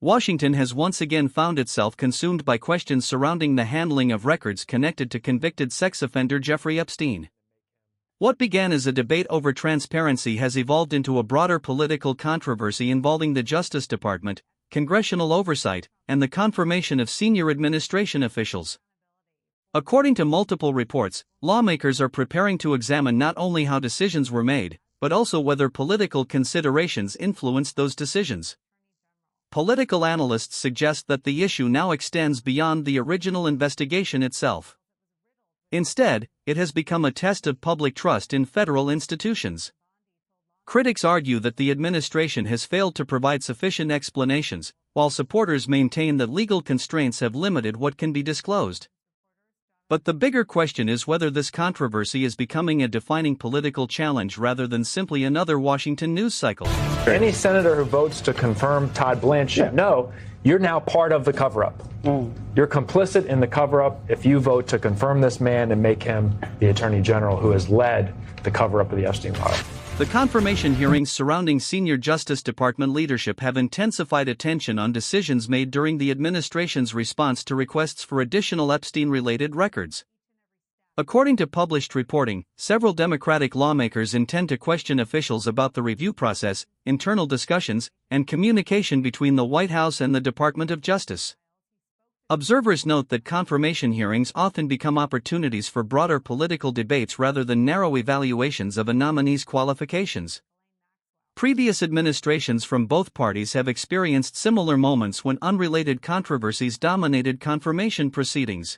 Washington has once again found itself consumed by questions surrounding the handling of records connected to convicted sex offender Jeffrey Epstein. What began as a debate over transparency has evolved into a broader political controversy involving the Justice Department, congressional oversight, and the confirmation of senior administration officials. According to multiple reports, lawmakers are preparing to examine not only how decisions were made, but also whether political considerations influenced those decisions. Political analysts suggest that the issue now extends beyond the original investigation itself. Instead, it has become a test of public trust in federal institutions. Critics argue that the administration has failed to provide sufficient explanations, while supporters maintain that legal constraints have limited what can be disclosed. But the bigger question is whether this controversy is becoming a defining political challenge rather than simply another Washington news cycle. Any senator who votes to confirm Todd Blanche should know you're now part of the cover-up. You're complicit in the cover-up if you vote to confirm this man and make him the Attorney General who has led the cover-up of the Epstein file. The confirmation hearings surrounding senior Justice Department leadership have intensified attention on decisions made during the administration's response to requests for additional Epstein-related records. According to published reporting, several Democratic lawmakers intend to question officials about the review process, internal discussions, and communication between the White House and the Department of Justice. Observers note that confirmation hearings often become opportunities for broader political debates rather than narrow evaluations of a nominee's qualifications. Previous administrations from both parties have experienced similar moments when unrelated controversies dominated confirmation proceedings.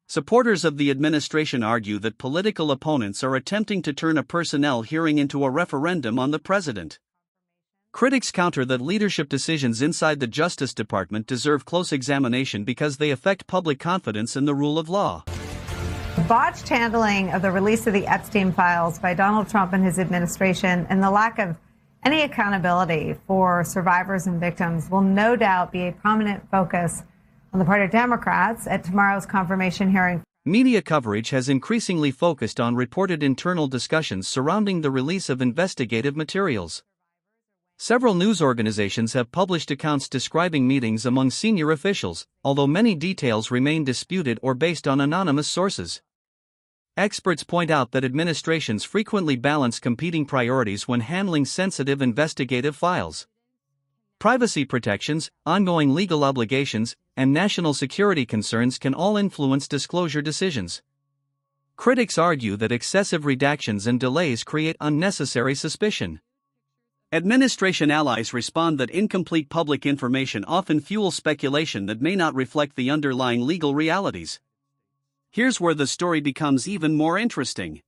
Supporters of the administration argue that political opponents are attempting to turn a personnel hearing into a referendum on the president. Critics counter that leadership decisions inside the Justice Department deserve close examination because they affect public confidence in the rule of law. The botched handling of the release of the Epstein files by Donald Trump and his administration and the lack of any accountability for survivors and victims will no doubt be a prominent focus on the part of Democrats at tomorrow's confirmation hearing. Media coverage has increasingly focused on reported internal discussions surrounding the release of investigative materials. Several news organizations have published accounts describing meetings among senior officials, although many details remain disputed or based on anonymous sources. Experts point out that administrations frequently balance competing priorities when handling sensitive investigative files. Privacy protections, ongoing legal obligations, and national security concerns can all influence disclosure decisions. Critics argue that excessive redactions and delays create unnecessary suspicion. Administration allies respond that incomplete public information often fuels speculation that may not reflect the underlying legal realities. Here's where the story becomes even more interesting.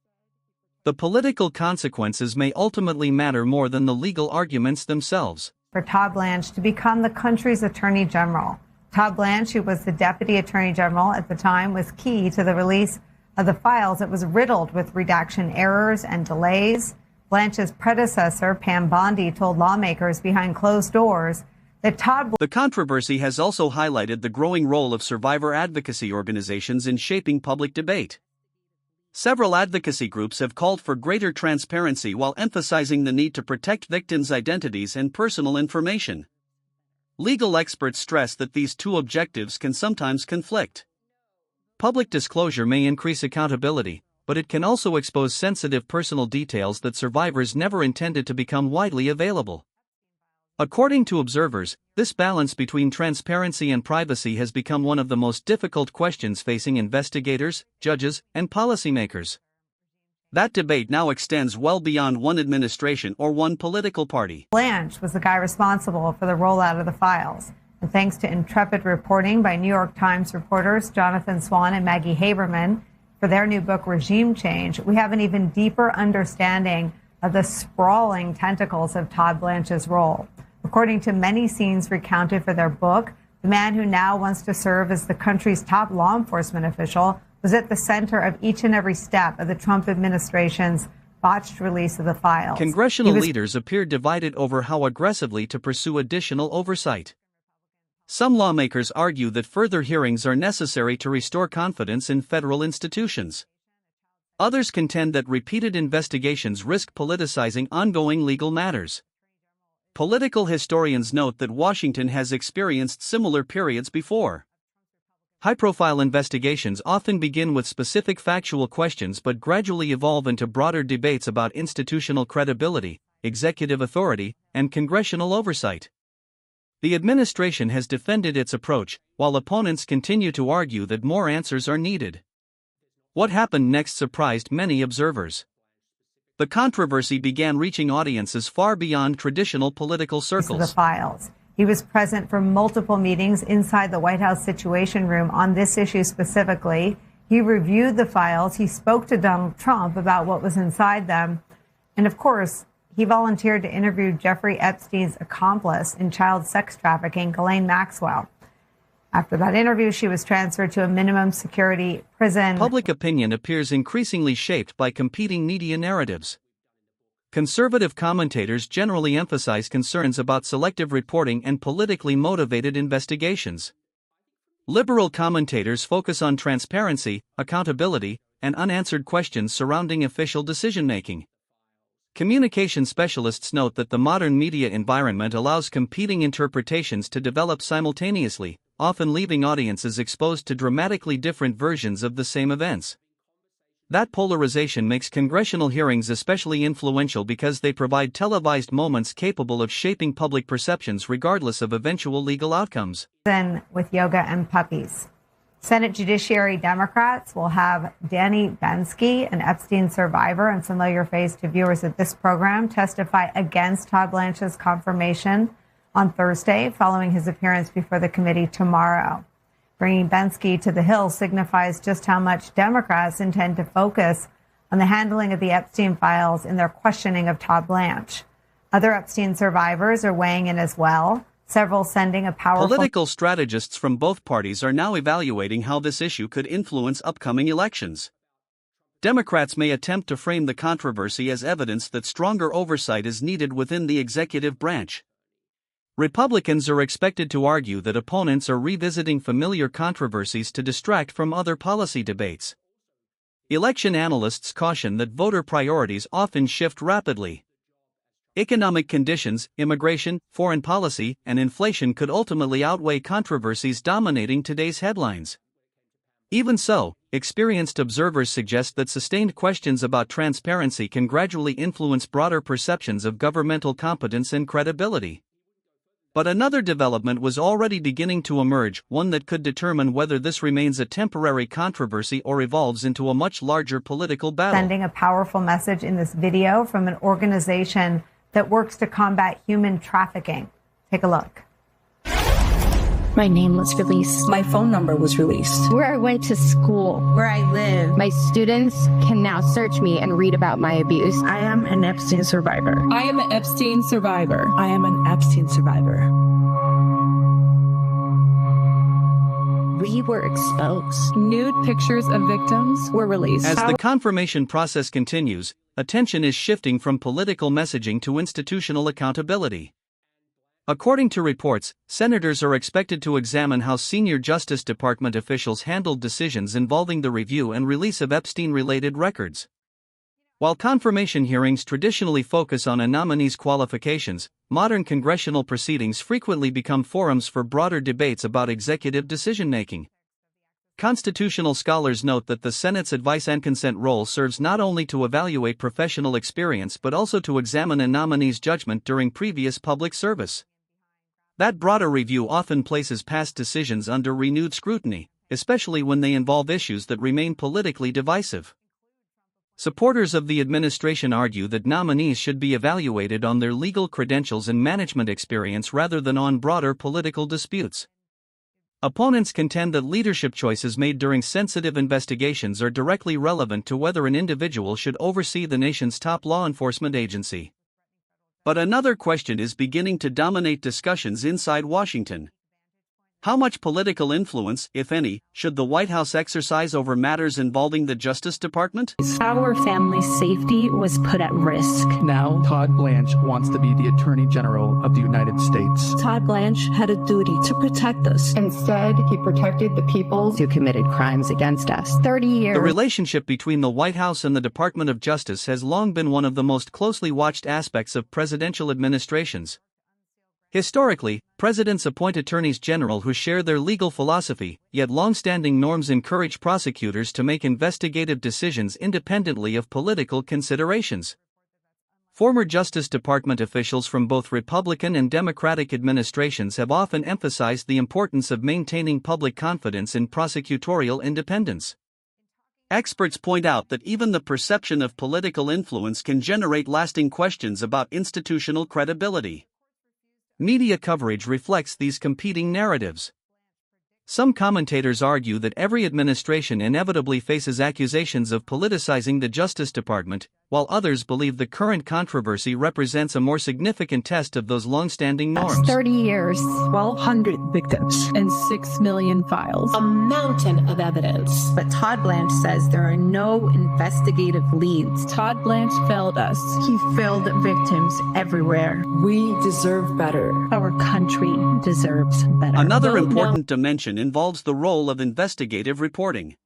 The political consequences may ultimately matter more than the legal arguments themselves. For Todd Blanche to become the country's Attorney General. Todd Blanche, who was the Deputy Attorney General at the time, was key to the release of the files. It was riddled with redaction errors and delays. Blanche's predecessor, Pam Bondi, told lawmakers behind closed doors that The controversy has also highlighted the growing role of survivor advocacy organizations in shaping public debate. Several advocacy groups have called for greater transparency while emphasizing the need to protect victims' identities and personal information. Legal experts stress that these two objectives can sometimes conflict. Public disclosure may increase accountability, but it can also expose sensitive personal details that survivors never intended to become widely available. According to observers, this balance between transparency and privacy has become one of the most difficult questions facing investigators, judges, and policymakers. That debate now extends well beyond one administration or one political party. Blanche was the guy responsible for the rollout of the files. And thanks to intrepid reporting by New York Times reporters Jonathan Swan and Maggie Haberman for their new book, Regime Change, we have an even deeper understanding of the sprawling tentacles of Todd Blanche's role. According to many scenes recounted for their book, the man who now wants to serve as the country's top law enforcement official was at the center of each and every step of the Trump administration's botched release of the files. Congressional leaders appear divided over how aggressively to pursue additional oversight. Some lawmakers argue that further hearings are necessary to restore confidence in federal institutions. Others contend that repeated investigations risk politicizing ongoing legal matters. Political historians note that Washington has experienced similar periods before. High-profile investigations often begin with specific factual questions but gradually evolve into broader debates about institutional credibility, executive authority, and congressional oversight. The administration has defended its approach, while opponents continue to argue that more answers are needed. What happened next surprised many observers. The controversy began reaching audiences far beyond traditional political circles. The files. He was present for multiple meetings inside the White House Situation Room on this issue specifically. He reviewed the files. He spoke to Donald Trump about what was inside them. And of course, he volunteered to interview Jeffrey Epstein's accomplice in child sex trafficking, Ghislaine Maxwell. After that interview, she was transferred to a minimum security prison. Public opinion appears increasingly shaped by competing media narratives. Conservative commentators generally emphasize concerns about selective reporting and politically motivated investigations. Liberal commentators focus on transparency, accountability, and unanswered questions surrounding official decision-making. Communication specialists note that the modern media environment allows competing interpretations to develop simultaneously, often leaving audiences exposed to dramatically different versions of the same events. That polarization makes congressional hearings especially influential because they provide televised moments capable of shaping public perceptions regardless of eventual legal outcomes. Then with yoga and puppies. Senate Judiciary Democrats will have Danny Bensky, an Epstein survivor and familiar face to viewers of this program, testify against Todd Blanche's confirmation on Thursday, following his appearance before the committee tomorrow. Bringing Bensky to the Hill signifies just how much Democrats intend to focus on the handling of the Epstein files in their questioning of Todd Blanche. Other Epstein survivors are weighing in as well, several sending a powerful... Political strategists from both parties are now evaluating how this issue could influence upcoming elections. Democrats may attempt to frame the controversy as evidence that stronger oversight is needed within the executive branch. Republicans are expected to argue that opponents are revisiting familiar controversies to distract from other policy debates. Election analysts caution that voter priorities often shift rapidly. Economic conditions, immigration, foreign policy, and inflation could ultimately outweigh controversies dominating today's headlines. Even so, experienced observers suggest that sustained questions about transparency can gradually influence broader perceptions of governmental competence and credibility. But another development was already beginning to emerge, one that could determine whether this remains a temporary controversy or evolves into a much larger political battle. Sending a powerful message in this video from an organization that works to combat human trafficking. Take a look. My name was released. My phone number was released. Where I went to school. Where I live. My students can now search me and read about my abuse. I am an Epstein survivor. I am an Epstein survivor. I am an Epstein survivor. We were exposed. Nude pictures of victims were released. As the confirmation process continues, attention is shifting from political messaging to institutional accountability. According to reports, senators are expected to examine how senior Justice Department officials handled decisions involving the review and release of Epstein-related records. While confirmation hearings traditionally focus on a nominee's qualifications, modern congressional proceedings frequently become forums for broader debates about executive decision-making. Constitutional scholars note that the Senate's advice and consent role serves not only to evaluate professional experience but also to examine a nominee's judgment during previous public service. That broader review often places past decisions under renewed scrutiny, especially when they involve issues that remain politically divisive. Supporters of the administration argue that nominees should be evaluated on their legal credentials and management experience rather than on broader political disputes. Opponents contend that leadership choices made during sensitive investigations are directly relevant to whether an individual should oversee the nation's top law enforcement agency. But another question is beginning to dominate discussions inside Washington. How much political influence, if any, should the White House exercise over matters involving the Justice Department? Our family's safety was put at risk. Now, Todd Blanche wants to be the Attorney General of the United States. Todd Blanche had a duty to protect us. Instead, he protected the people who committed crimes against us. 30 years. The relationship between the White House and the Department of Justice has long been one of the most closely watched aspects of presidential administrations. Historically, presidents appoint attorneys general who share their legal philosophy, yet long-standing norms encourage prosecutors to make investigative decisions independently of political considerations. Former Justice Department officials from both Republican and Democratic administrations have often emphasized the importance of maintaining public confidence in prosecutorial independence. Experts point out that even the perception of political influence can generate lasting questions about institutional credibility. Media coverage reflects these competing narratives. Some commentators argue that every administration inevitably faces accusations of politicizing the Justice Department, while others believe the current controversy represents a more significant test of those long-standing norms. 30 years. 1,200 victims and 6 million files. A mountain of evidence. But Todd Blanche says there are no investigative leads. Todd Blanche failed us. He failed victims everywhere. We deserve better. Our country deserves better. Another important dimension involves the role of investigative reporting.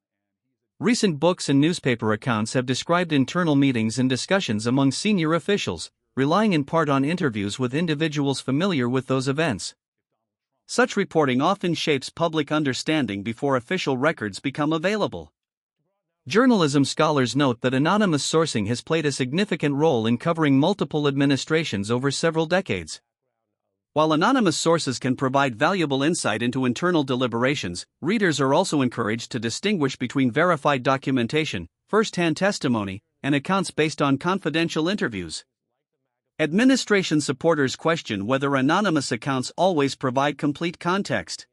Recent books and newspaper accounts have described internal meetings and discussions among senior officials, relying in part on interviews with individuals familiar with those events. Such reporting often shapes public understanding before official records become available. Journalism scholars note that anonymous sourcing has played a significant role in covering multiple administrations over several decades. While anonymous sources can provide valuable insight into internal deliberations, readers are also encouraged to distinguish between verified documentation, first-hand testimony, and accounts based on confidential interviews. Administration supporters question whether anonymous accounts always provide complete context.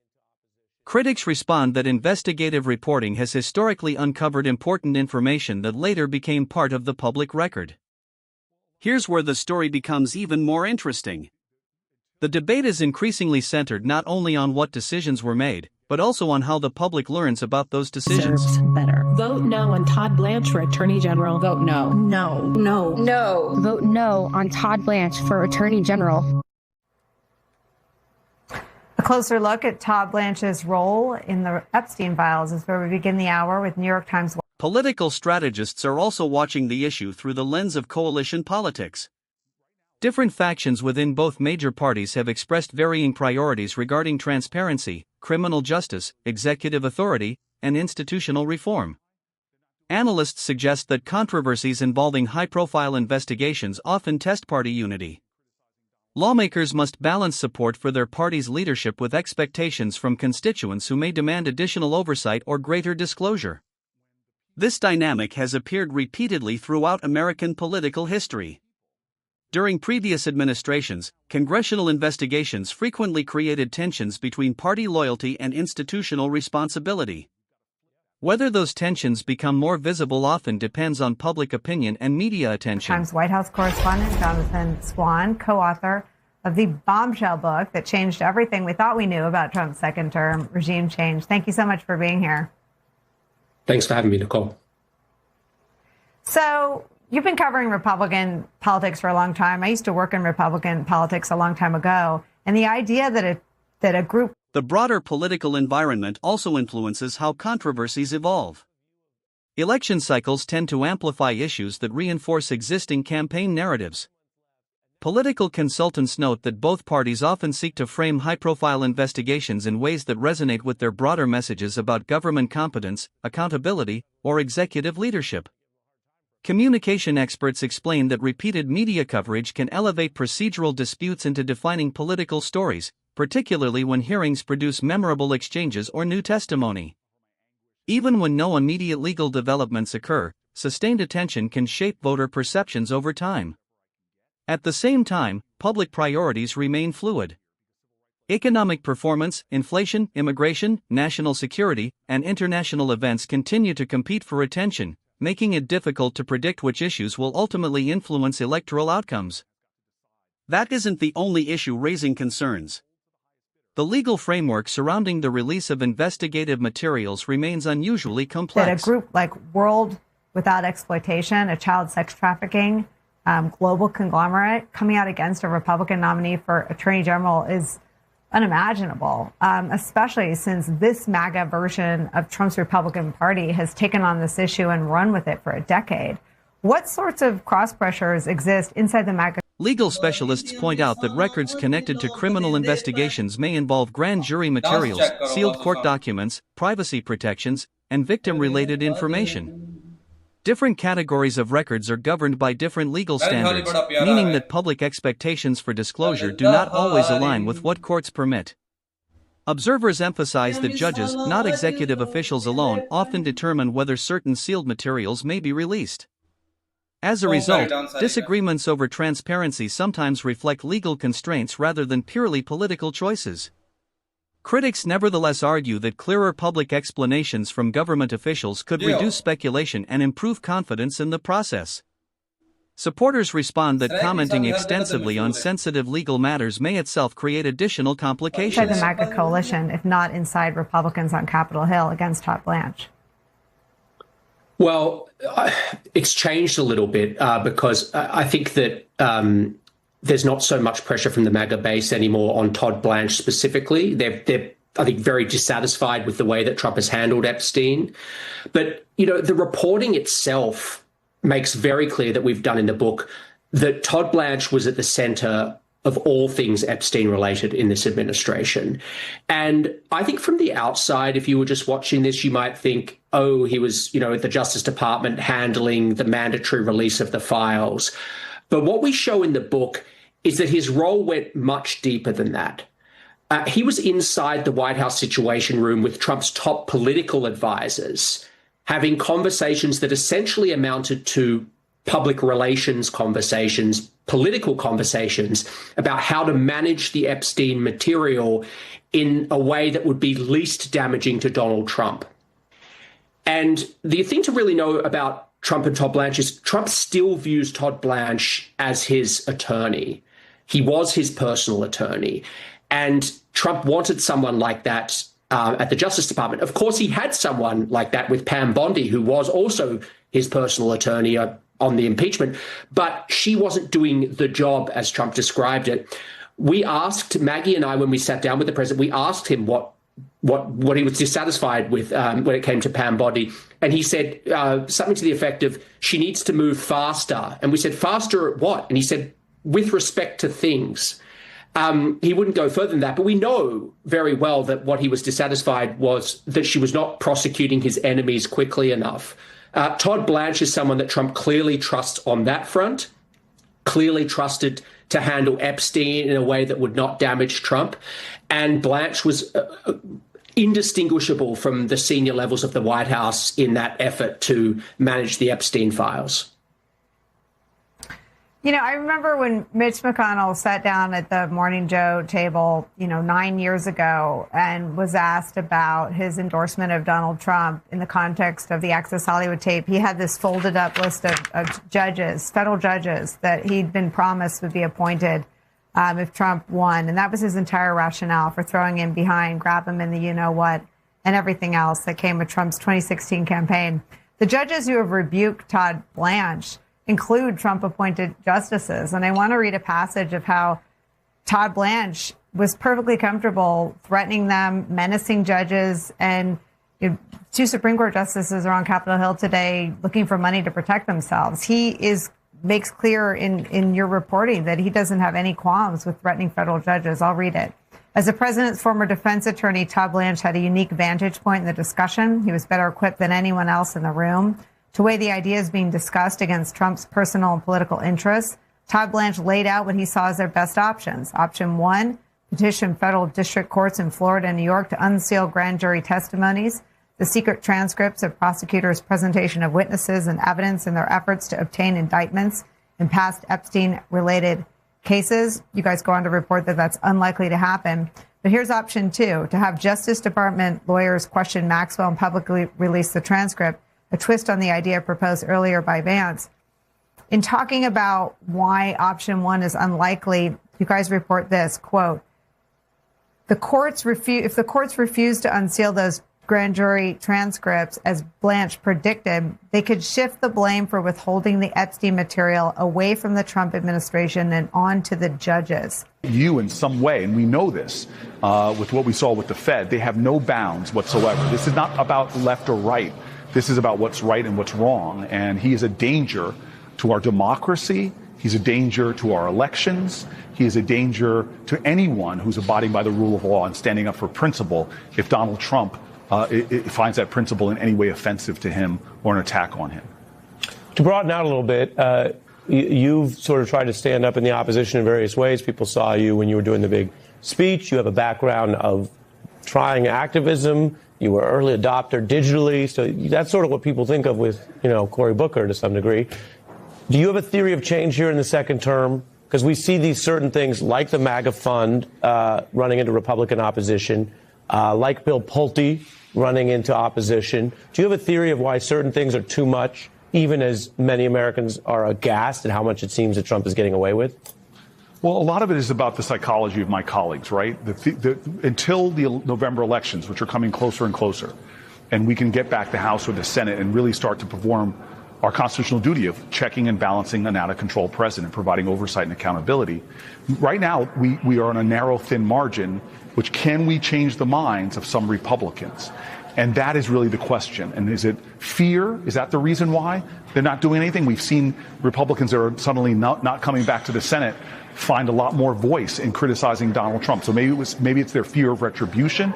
Critics respond that investigative reporting has historically uncovered important information that later became part of the public record. Here's where the story becomes even more interesting. The debate is increasingly centered not only on what decisions were made, but also on how the public learns about those decisions. Deserves better. Vote no on Todd Blanche for Attorney General. Vote no. No. No. No. Vote no on Todd Blanche for Attorney General. A closer look at Todd Blanche's role in the Epstein files is where we begin the hour with New York Times. Political strategists are also watching the issue through the lens of coalition politics. Different factions within both major parties have expressed varying priorities regarding transparency, criminal justice, executive authority, and institutional reform. Analysts suggest that controversies involving high-profile investigations often test party unity. Lawmakers must balance support for their party's leadership with expectations from constituents who may demand additional oversight or greater disclosure. This dynamic has appeared repeatedly throughout American political history. During previous administrations, congressional investigations frequently created tensions between party loyalty and institutional responsibility. Whether those tensions become more visible often depends on public opinion and media attention. Times White House correspondent Jonathan Swan, co-author of the Bombshell book that changed everything we thought we knew about Trump's second-term regime change. Thank you so much for being here. Thanks for having me, Nicole. So, you've been covering Republican politics for a long time. I used to work in Republican politics a long time ago. And the idea that a group... The broader political environment also influences how controversies evolve. Election cycles tend to amplify issues that reinforce existing campaign narratives. Political consultants note that both parties often seek to frame high-profile investigations in ways that resonate with their broader messages about government competence, accountability, or executive leadership. Communication experts explain that repeated media coverage can elevate procedural disputes into defining political stories, particularly when hearings produce memorable exchanges or new testimony. Even when no immediate legal developments occur, sustained attention can shape voter perceptions over time. At the same time, public priorities remain fluid. Economic performance, inflation, immigration, national security, and international events continue to compete for attention, making it difficult to predict which issues will ultimately influence electoral outcomes. That isn't the only issue raising concerns. The legal framework surrounding the release of investigative materials remains unusually complex. That a group like World Without Exploitation, a child sex trafficking global conglomerate, coming out against a Republican nominee for Attorney General is unimaginable, especially since this MAGA version of Trump's Republican Party has taken on this issue and run with it for a decade. What sorts of cross pressures exist inside the MAGA? Legal specialists point out that records connected to criminal investigations may involve grand jury materials, sealed court documents, privacy protections, and victim-related information. Different categories of records are governed by different legal standards, meaning that public expectations for disclosure do not always align with what courts permit. Observers emphasize that judges, not executive officials alone, often determine whether certain sealed materials may be released. As a result, disagreements over transparency sometimes reflect legal constraints rather than purely political choices. Critics nevertheless argue that clearer public explanations from government officials could reduce speculation and improve confidence in the process. Supporters respond that commenting extensively on sensitive legal matters may itself create additional complications. By the MAGA coalition, if not inside Republicans on Capitol Hill against Todd Blanche. Well, it's changed a little bit because I think that there's not so much pressure from the MAGA base anymore on Todd Blanche specifically. They're, I think, very dissatisfied with the way that Trump has handled Epstein. But, the reporting itself makes very clear that we've done in the book that Todd Blanche was at the center of all things Epstein related in this administration. And I think from the outside, if you were just watching this, you might think, oh, he was, at the Justice Department handling the mandatory release of the files. But what we show in the book is that his role went much deeper than that. He was inside the White House Situation Room with Trump's top political advisors, having conversations that essentially amounted to public relations conversations, political conversations about how to manage the Epstein material in a way that would be least damaging to Donald Trump. And the thing to really know about Trump and Todd Blanche is Trump still views Todd Blanche as his attorney. He was his personal attorney. And Trump wanted someone like that at the Justice Department. Of course, he had someone like that with Pam Bondi, who was also his personal attorney on the impeachment, but she wasn't doing the job as Trump described it. We asked, Maggie and I, when we sat down with the president, we asked him what he was dissatisfied with when it came to Pam Bondi. And he said something to the effect of, she needs to move faster. And we said, faster at what? And he said, with respect to things. He wouldn't go further than that, but we know very well that what he was dissatisfied was that she was not prosecuting his enemies quickly enough. Todd Blanche is someone that Trump clearly trusts on that front, clearly trusted to handle Epstein in a way that would not damage Trump. And Blanche was indistinguishable from the senior levels of the White House in that effort to manage the Epstein files. I remember when Mitch McConnell sat down at the Morning Joe table, 9 years ago and was asked about his endorsement of Donald Trump in the context of the Access Hollywood tape. He had this folded up list of judges, federal judges, that he'd been promised would be appointed if Trump won. And that was his entire rationale for throwing him behind, grab him in the you-know-what, and everything else that came with Trump's 2016 campaign. The judges who have rebuked Todd Blanche include Trump-appointed justices. And I want to read a passage of how Todd Blanche was perfectly comfortable threatening them, menacing judges, and two Supreme Court justices are on Capitol Hill today looking for money to protect themselves. He makes clear in your reporting that he doesn't have any qualms with threatening federal judges. I'll read it. As the president's former defense attorney, Todd Blanche had a unique vantage point in the discussion. He was better equipped than anyone else in the room to weigh the ideas being discussed against Trump's personal and political interests. Todd Blanche laid out what he saw as their best options. Option one, petition federal district courts in Florida and New York to unseal grand jury testimonies, the secret transcripts of prosecutors' presentation of witnesses and evidence in their efforts to obtain indictments in past Epstein-related cases. You guys go on to report that that's unlikely to happen. But here's option two, to have Justice Department lawyers question Maxwell and publicly release the transcript, a twist on the idea proposed earlier by Vance. In talking about why option one is unlikely, you guys report this, quote, if the courts refuse to unseal those grand jury transcripts, as Blanche predicted, they could shift the blame for withholding the Epstein material away from the Trump administration and on to the judges. You, in some way, and we know this with what we saw with the Fed, they have no bounds whatsoever. This is not about left or right. This is about what's right and what's wrong. And he is a danger to our democracy He's a danger to our elections. He is a danger to anyone who's abiding by the rule of law and standing up for principle if Donald Trump it finds that principle in any way offensive to him or an attack on him. To broaden out a little bit, you've sort of tried to stand up in the opposition in various ways. People saw you when you were doing the big speech. You have a background of trying activism. You were early adopter digitally. So that's sort of what people think of with, Cory Booker to some degree. Do you have a theory of change here in the second term? Because we see these certain things like the MAGA fund running into Republican opposition, like Bill Pulte running into opposition. Do you have a theory of why certain things are too much, even as many Americans are aghast at how much it seems that Trump is getting away with? Well, a lot of it is about the psychology of my colleagues, right? Until the November elections, which are coming closer and closer, and we can get back the House or the Senate and really start to perform our constitutional duty of checking and balancing an out-of-control president, providing oversight and accountability. Right now, we are on a narrow, thin margin, which can we change the minds of some Republicans? And that is really the question. And is it fear? Is that the reason why they're not doing anything? We've seen Republicans that are suddenly not coming back to the Senate find a lot more voice in criticizing Donald Trump. So maybe it's their fear of retribution.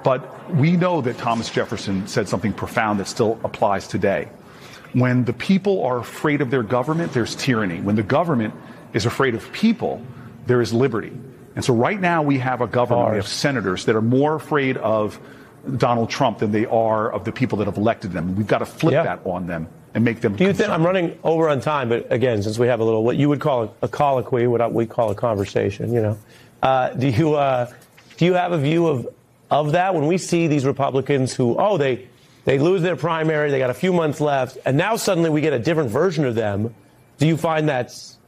But we know that Thomas Jefferson said something profound that still applies today. When the people are afraid of their government, there's tyranny. When the government is afraid of people, there is liberty. And so right now we have a government, we have senators that are more afraid of Donald Trump than they are of the people that have elected them. We've got to flip that on them and make them. Do you think, I'm running over on time, but again, since we have a little, what you would call a colloquy, what we call a conversation, do you have a view of that when we see these Republicans who, they lose their primary, they got a few months left, and now suddenly we get a different version of them? Do you find that's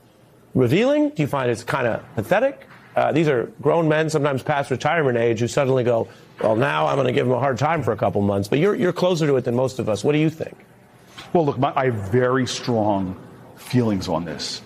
revealing? Do you find it's kind of pathetic? These are grown men, sometimes past retirement age, who suddenly go, well, now I'm going to give them a hard time for a couple months. But you're closer to it than most of us. What do you think? Well, look, I have very strong feelings on this.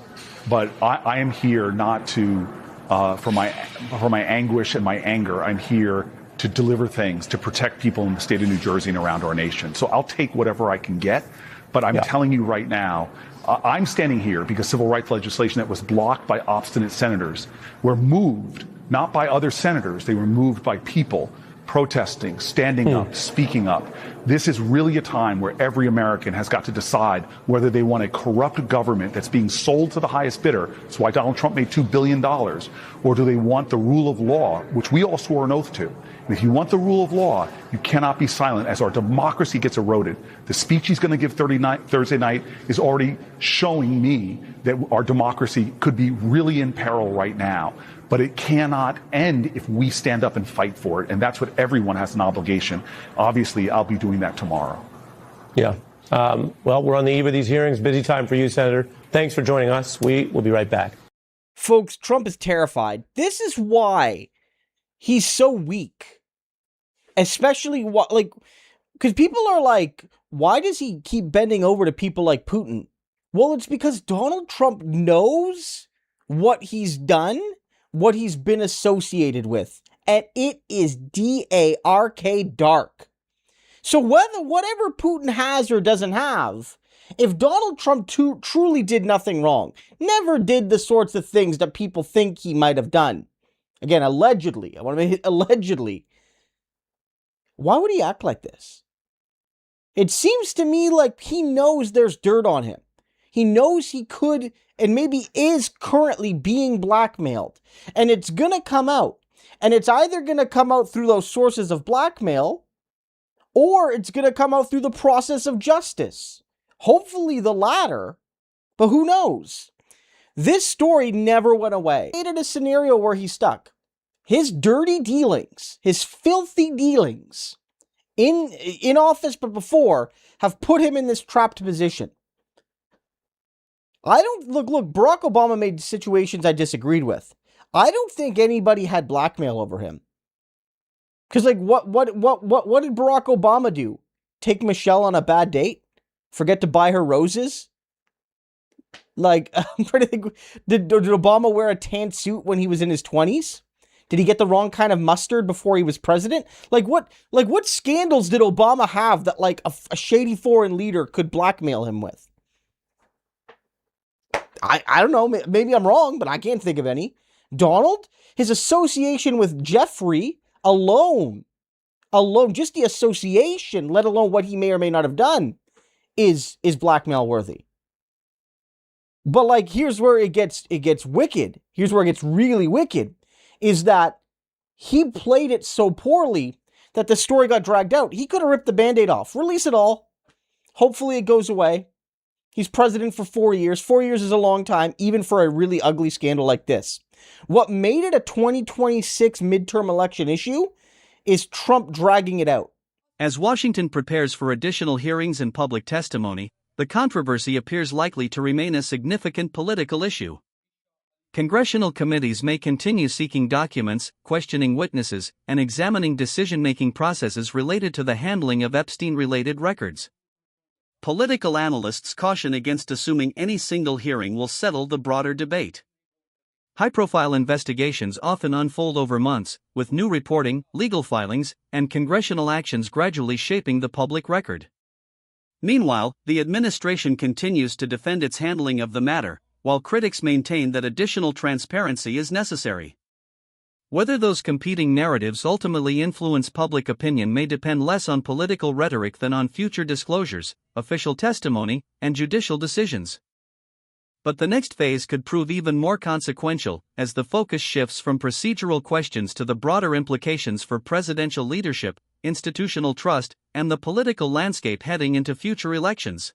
But I am here not to, for my anguish and my anger, I'm here to deliver things, to protect people in the state of New Jersey and around our nation. So I'll take whatever I can get. But I'm telling you right now, I'm standing here because civil rights legislation that was blocked by obstinate senators were moved, not by other senators, they were moved by people protesting, standing up, speaking up. This is really a time where every American has got to decide whether they want a corrupt government that's being sold to the highest bidder. That's why Donald Trump made $2 billion. Or do they want the rule of law, which we all swore an oath to? And if you want the rule of law, you cannot be silent as our democracy gets eroded. The speech he's going to give Thursday night is already showing me that our democracy could be really in peril right now. But it cannot end if we stand up and fight for it. And that's what everyone has an obligation. Obviously, I'll be doing that tomorrow. Yeah. Well, we're on the eve of these hearings. Busy time for you, Senator. Thanks for joining us. We will be right back. Folks, Trump is terrified. This is why he's so weak. Especially, because people are like, why does he keep bending over to people like Putin? Well, it's because Donald Trump knows what he's done, what he's been associated with, and it is dark. So whatever Putin has or doesn't have, if Donald Trump truly did nothing wrong, never did the sorts of things that people think he might have done, again, allegedly, I want to make it allegedly, why would he act like this? It seems to me like he knows there's dirt on him. He knows he could and maybe is currently being blackmailed. And it's going to come out. And it's either going to come out through those sources of blackmail, or it's going to come out through the process of justice. Hopefully the latter, but who knows? This story never went away. He created a scenario where he's stuck. His dirty dealings, his filthy dealings in office but before have put him in this trapped position. Look, Barack Obama made situations I disagreed with. I don't think anybody had blackmail over him. Because, what did Barack Obama do? Take Michelle on a bad date? Forget to buy her roses? I'm trying to think, did Obama wear a tan suit when he was in his 20s? Did he get the wrong kind of mustard before he was president? What scandals did Obama have that, a shady foreign leader could blackmail him with? I don't know, maybe I'm wrong, but I can't think of any. Donald, his association with Jeffrey alone, just the association, let alone what he may or may not have done, is blackmail worthy. But like, here's where it gets wicked. Here's where it gets really wicked, is that he played it so poorly that the story got dragged out. He could have ripped the Band-Aid off, release it all. Hopefully it goes away. He's president for 4 years. 4 years is a long time, even for a really ugly scandal like this. What made it a 2026 midterm election issue is Trump dragging it out. As Washington prepares for additional hearings and public testimony, the controversy appears likely to remain a significant political issue. Congressional committees may continue seeking documents, questioning witnesses, and examining decision-making processes related to the handling of Epstein-related records. Political analysts caution against assuming any single hearing will settle the broader debate. High-profile investigations often unfold over months, with new reporting, legal filings, and congressional actions gradually shaping the public record. Meanwhile, the administration continues to defend its handling of the matter, while critics maintain that additional transparency is necessary. Whether those competing narratives ultimately influence public opinion may depend less on political rhetoric than on future disclosures, official testimony, and judicial decisions. But the next phase could prove even more consequential, as the focus shifts from procedural questions to the broader implications for presidential leadership, institutional trust, and the political landscape heading into future elections.